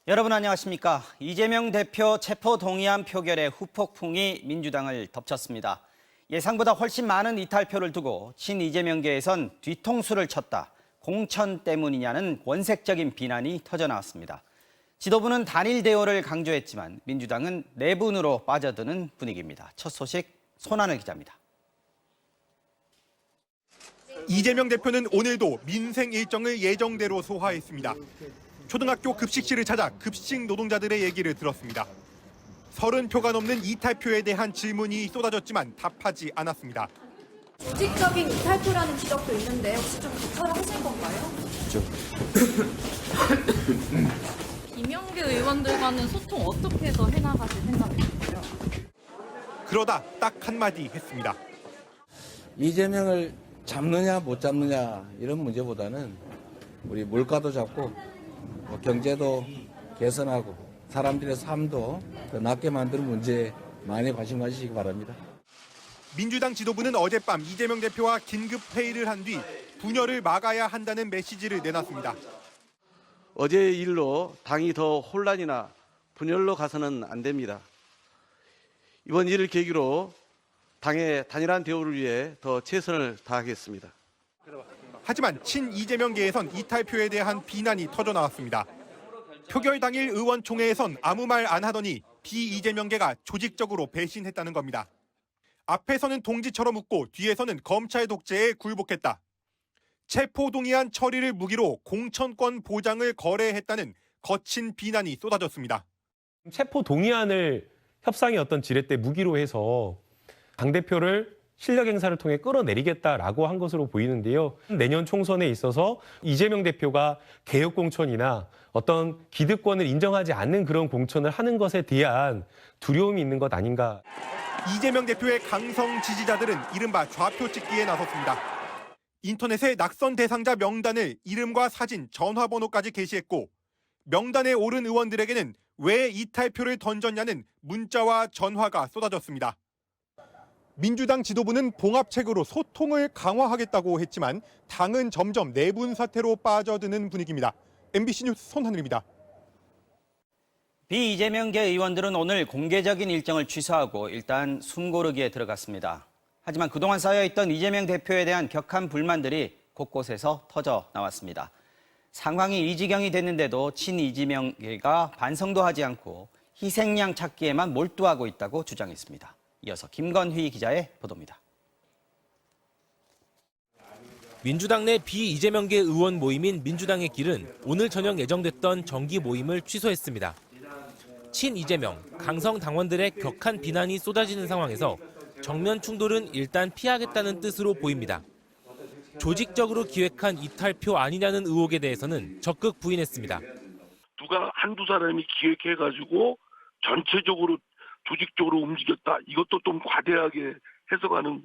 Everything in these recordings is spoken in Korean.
여러분 안녕하십니까? 이재명 대표 체포동의안 표결의 후폭풍이 민주당을 덮쳤습니다. 예상보다 훨씬 많은 이탈표를 두고 친이재명계에선 뒤통수를 쳤다, 공천 때문이냐는 원색적인 비난이 터져나왔습니다. 지도부는 단일 대우를 강조했지만 민주당은 내분으로 빠져드는 분위기입니다. 첫 소식 손하늘 기자입니다. 이재명 대표는 오늘도 민생 일정을 예정대로 소화했습니다. 초등학교 급식실을 찾아 급식 노동자들의 얘기를 들었습니다. 30표가 넘는 이탈표에 대한 질문이 쏟아졌지만 답하지 않았습니다. 조직적인 이탈표라는 지적도 있는데 혹시 좀 조사를 하실 건가요? 이명계 의원들과는 소통 어떻게 더 해나가실 생각이신가요? 그러다 딱 한마디 했습니다. 이재명을 잡느냐 못 잡느냐 이런 문제보다는 우리 물가도 잡고 경제도 개선하고 사람들의 삶도 더 낫게 만드는 문제에 많이 관심 가지시기 바랍니다. 민주당 지도부는 어젯밤 이재명 대표와 긴급 회의를 한 뒤 분열을 막아야 한다는 메시지를 내놨습니다. 어제의 일로 당이 더 혼란이나 분열로 가서는 안 됩니다. 이번 일을 계기로 당의 단일한 대우를 위해 더 최선을 다하겠습니다. 하지만 친이재명계에선 이탈표에 대한 비난이 터져나왔습니다. 표결 당일 의원총회에선 아무 말 안 하더니 비이재명계가 조직적으로 배신했다는 겁니다. 앞에서는 동지처럼 웃고 뒤에서는 검찰 독재에 굴복했다. 체포동의안 처리를 무기로 공천권 보장을 거래했다는 거친 비난이 쏟아졌습니다. 체포동의안을 협상의 어떤 지렛대 무기로 해서 당대표를 실력 행사를 통해 끌어내리겠다라고 한 것으로 보이는데요. 내년 총선에 있어서 이재명 대표가 개혁 공천이나 어떤 기득권을 인정하지 않는 그런 공천을 하는 것에 대한 두려움이 있는 것 아닌가. 이재명 대표의 강성 지지자들은 이른바 좌표 찍기에 나섰습니다. 인터넷에 낙선 대상자 명단을 이름과 사진, 전화번호까지 게시했고 명단에 오른 의원들에게는 왜 이탈표를 던졌냐는 문자와 전화가 쏟아졌습니다. 민주당 지도부는 봉합책으로 소통을 강화하겠다고 했지만 당은 점점 내분 사태로 빠져드는 분위기입니다. MBC 뉴스 손하늘입니다. 비이재명계 의원들은 오늘 공개적인 일정을 취소하고 일단 숨고르기에 들어갔습니다. 하지만 그동안 쌓여있던 이재명 대표에 대한 격한 불만들이 곳곳에서 터져 나왔습니다. 상황이 이 지경이 됐는데도 친이재명계가 반성도 하지 않고 희생양 찾기에만 몰두하고 있다고 주장했습니다. 이어서 김건휘 기자의 보도입니다. 민주당 내 비이재명계 의원 모임인 민주당의 길은 오늘 저녁 예정됐던 정기 모임을 취소했습니다. 친이재명, 강성 당원들의 격한 비난이 쏟아지는 상황에서 정면 충돌은 일단 피하겠다는 뜻으로 보입니다. 조직적으로 기획한 이탈표 아니냐는 의혹에 대해서는 적극 부인했습니다. 누가 한두 사람이 기획해가지고 전체적으로 조직적으로 움직였다. 이것도 좀 과대하게 해석하는.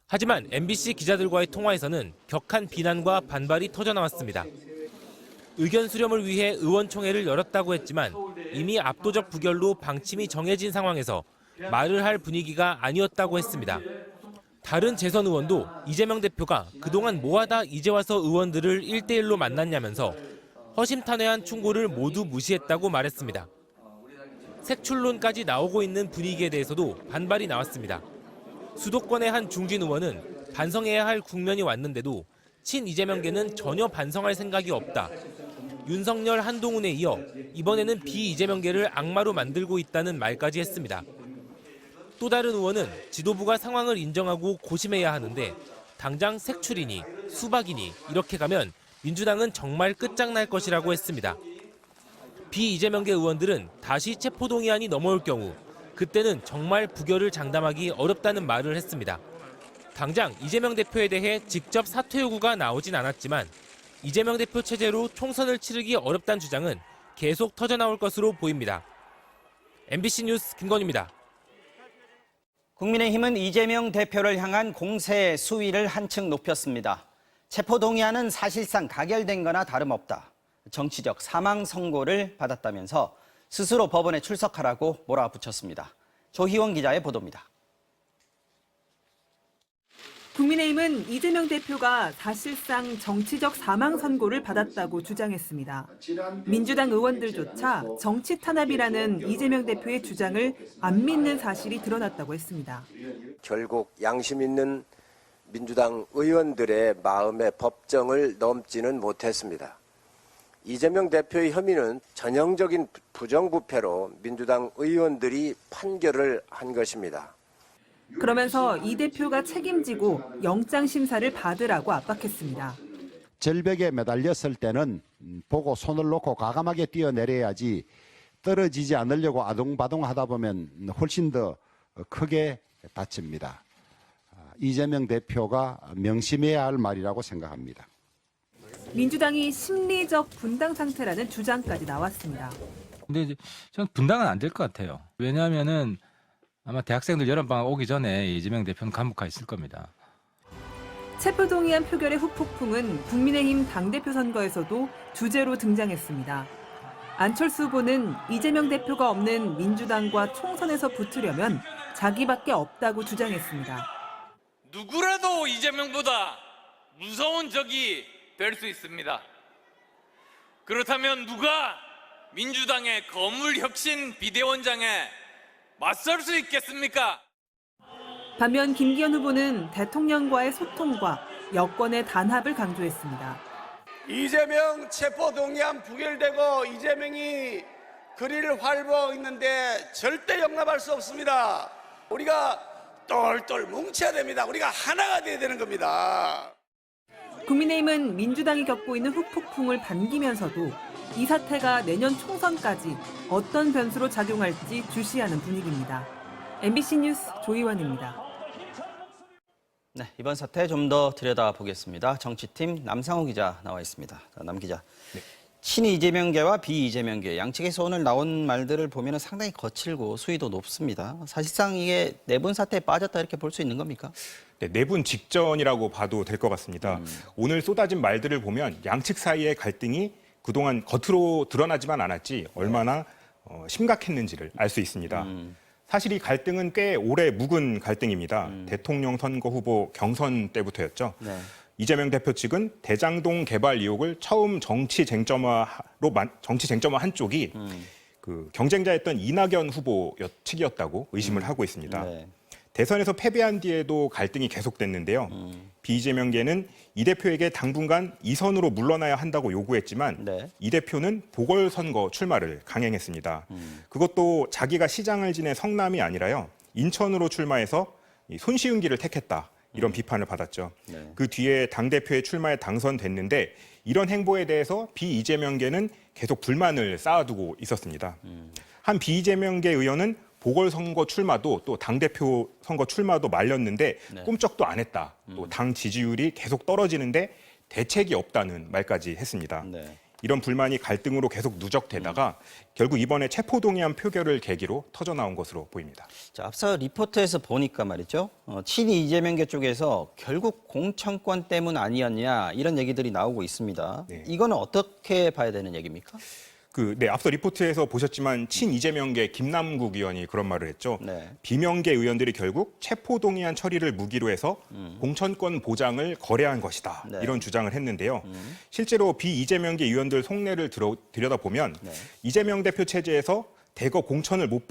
하지만 MBC 기자들과의 통화에서는 격한 비난과 반발이 터져나왔습니다. 의견 수렴을 위해 의원총회를 열었다고 했지만 이미 압도적 부결로 방침이 정해진 상황에서 말을 할 분위기가 아니었다고 했습니다. 다른 재선 의원도 이재명 대표가 그동안 뭐하다 이제 와서 의원들을 1대1로 만났냐면서 허심탄회한 충고를 모두 무시했다고 말했습니다. 색출론까지 나오고 있는 분위기에 대해서도 반발이 나왔습니다. 수도권의 한 중진 의원은 반성해야 할 국면이 왔는데도 친이재명계는 전혀 반성할 생각이 없다. 윤석열, 한동훈에 이어 이번에는 비이재명계를 악마로 만들고 있다는 말까지 했습니다. 또 다른 의원은 지도부가 상황을 인정하고 고심해야 하는데 당장 색출이니 수박이니 이렇게 가면 민주당은 정말 끝장날 것이라고 했습니다. 비이재명계 의원들은 다시 체포동의안이 넘어올 경우 그때는 정말 부결을 장담하기 어렵다는 말을 했습니다. 당장 이재명 대표에 대해 직접 사퇴 요구가 나오진 않았지만 이재명 대표 체제로 총선을 치르기 어렵다는 주장은 계속 터져나올 것으로 보입니다. MBC 뉴스 김건희입니다. 국민의힘은 이재명 대표를 향한 공세 수위를 한층 높였습니다. 체포동의안은 사실상 가결된 거나 다름없다. 정치적 사망 선고를 받았다면서 스스로 법원에 출석하라고 몰아붙였습니다. 조희원 기자의 보도입니다. 국민의힘은 이재명 대표가 사실상 정치적 사망 선고를 받았다고 주장했습니다. 민주당 의원들조차 정치 탄압이라는 이재명 대표의 주장을 안 믿는 사실이 드러났다고 했습니다. 결국 양심 있는 민주당 의원들의 마음의 법정을 넘지는 못했습니다. 이재명 대표의 혐의는 전형적인 부정부패로 민주당 의원들이 판결을 한 것입니다. 그러면서 이 대표가 책임지고 영장 심사를 받으라고 압박했습니다. 절벽에 매달렸을 때는 보고 손을 놓고 과감하게 뛰어내려야지 떨어지지 않으려고 아동바동하다 보면 훨씬 더 크게 다칩니다. 이재명 대표가 명심해야 할 말이라고 생각합니다. 민주당이 심리적 분당 상태라는 주장까지 나왔습니다. 근데 저는 분당은 안 될 것 같아요. 왜냐하면은 아마 대학생들 여름방학 오기 전에 이재명 대표는 감옥가 있을 겁니다. 체포동의안 표결의 후폭풍은 국민의힘 당대표 선거에서도 주제로 등장했습니다. 안철수 후보는 이재명 대표가 없는 민주당과 총선에서 붙으려면 자기밖에 없다고 주장했습니다. 누구라도 이재명보다 무서운 적이 될 수 있습니다. 그렇다면 누가 민주당의 거물혁신 비대위원장에 맞설 수 있겠습니까? 반면 김기현 후보는 대통령과의 소통과 여권의 단합을 강조했습니다. 이재명 체포동의안 부결되고 이재명이 거리를 활보하고 있는데 절대 용납할 수 없습니다. 우리가 똘똘 뭉쳐야 됩니다. 우리가 하나가 돼야 되는 겁니다. 국민의힘은 민주당이 겪고 있는 후폭풍을 반기면서도 이 사태가 내년 총선까지 어떤 변수로 작용할지 주시하는 분위기입니다. MBC 뉴스 조이원입니다. 네, 이번 사태 좀 더 들여다보겠습니다. 정치팀 남상호 기자 나와 있습니다. 남 기자, 네. 친이재명계와 비이재명계 양측에서 오늘 나온 말들을 보면 상당히 거칠고 수위도 높습니다. 사실상 이게 내분 사태에 빠졌다 이렇게 볼 수 있는 겁니까? 네, 내분 직전이라고 봐도 될 것 같습니다. 오늘 쏟아진 말들을 보면 양측 사이의 갈등이 그동안 겉으로 드러나지만 않았지 얼마나 심각했는지를 알 수 있습니다. 사실 이 갈등은 꽤 오래 묵은 갈등입니다. 대통령 선거 후보 경선 때부터였죠. 네. 이재명 대표 측은 대장동 개발 의혹을 처음 정치 쟁점화한 쪽이 그 경쟁자였던 이낙연 후보 측이었다고 의심을 하고 있습니다. 네. 대선에서 패배한 뒤에도 갈등이 계속됐는데요. 비이재명계는 이 대표에게 당분간 2선으로 물러나야 한다고 요구했지만 네. 이 대표는 보궐선거 출마를 강행했습니다. 그것도 자기가 시장을 지낸 성남이 아니라요. 인천으로 출마해서 손쉬운 길을 택했다. 이런 비판을 받았죠. 네. 그 뒤에 당대표의 출마에 당선됐는데 이런 행보에 대해서 비이재명계는 계속 불만을 쌓아두고 있었습니다. 한 비이재명계 의원은 보궐선거 출마도 또 당대표 선거 출마도 말렸는데 네. 꿈쩍도 안 했다. 또 당 지지율이 계속 떨어지는데 대책이 없다는 말까지 했습니다. 네. 이런 불만이 갈등으로 계속 누적되다가 결국 이번에 체포동의안 표결을 계기로 터져나온 것으로 보입니다. 자, 앞서 리포트에서 보니까 말이죠. 친이 이재명계 쪽에서 결국 공천권 때문 아니었냐 이런 얘기들이 나오고 있습니다. 네. 이거는 어떻게 봐야 되는 얘기입니까? 네, 앞서 리포트에서 보셨지만 친이재명계 김남국 의원이 그런 말을 했죠. 네. 비명계 의원들이 결국 체포동의안 처리를 무기로 해서 공천권 보장을 거래한 것이다. 네. 이런 주장을 했는데요. 실제로 비이재명계 의원들 속내를 들여다보면 네. 이재명 대표 체제에서 대거 공천을 못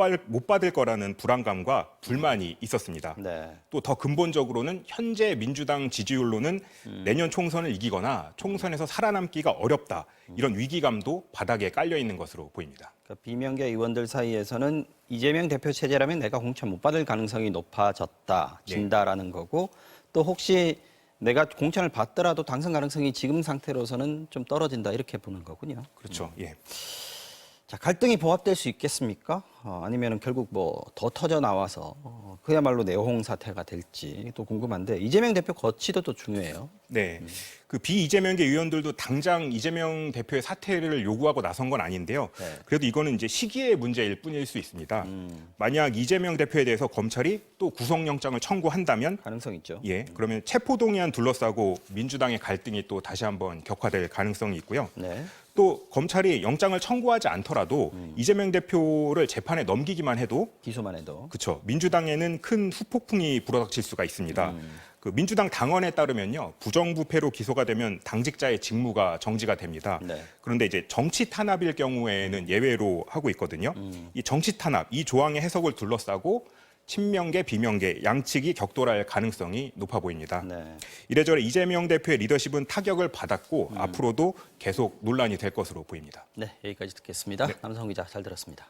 받을 거라는 불안감과 불만이 있었습니다. 네. 또 더 근본적으로는 현재 민주당 지지율로는 내년 총선을 이기거나 총선에서 살아남기가 어렵다. 이런 위기감도 바닥에 깔려 있는 것으로 보입니다. 그러니까 비명계 의원들 사이에서는 이재명 대표 체제라면 내가 공천 못 받을 가능성이 높아진다라는 네. 거고 또 혹시 내가 공천을 받더라도 당선 가능성이 지금 상태로서는 좀 떨어진다 이렇게 보는 거군요. 그렇죠. 예. 자, 갈등이 봉합될 수 있겠습니까? 아니면 결국 더 터져 나와서 그야말로 내홍 사태가 될지 또 궁금한데 이재명 대표 거취도 또 중요해요. 네, 그 비이재명계 의원들도 당장 이재명 대표의 사퇴를 요구하고 나선 건 아닌데요. 네. 그래도 이거는 이제 시기의 문제일 뿐일 수 있습니다. 만약 이재명 대표에 대해서 검찰이 또 구속영장을 청구한다면 가능성 있죠. 예, 그러면 체포동의안 둘러싸고 민주당의 갈등이 또 다시 한번 격화될 가능성이 있고요. 네. 또 검찰이 영장을 청구하지 않더라도 이재명 대표를 재판에 넘기기만 해도 기소만 해도 그렇죠. 민주당에는 큰 후폭풍이 불어닥칠 수가 있습니다. 그 민주당 당원에 따르면요, 부정부패로 기소가 되면 당직자의 직무가 정지가 됩니다. 네. 그런데 이제 정치 탄압일 경우에는 예외로 하고 있거든요. 이 정치 탄압 이 조항의 해석을 둘러싸고 친명계, 비명계 양측이 격돌할 가능성이 높아 보입니다. 네. 이래저래 이재명 대표의 리더십은 타격을 받았고 앞으로도 계속 논란이 될 것으로 보입니다. 네, 여기까지 듣겠습니다. 남성 기자 잘 들었습니다.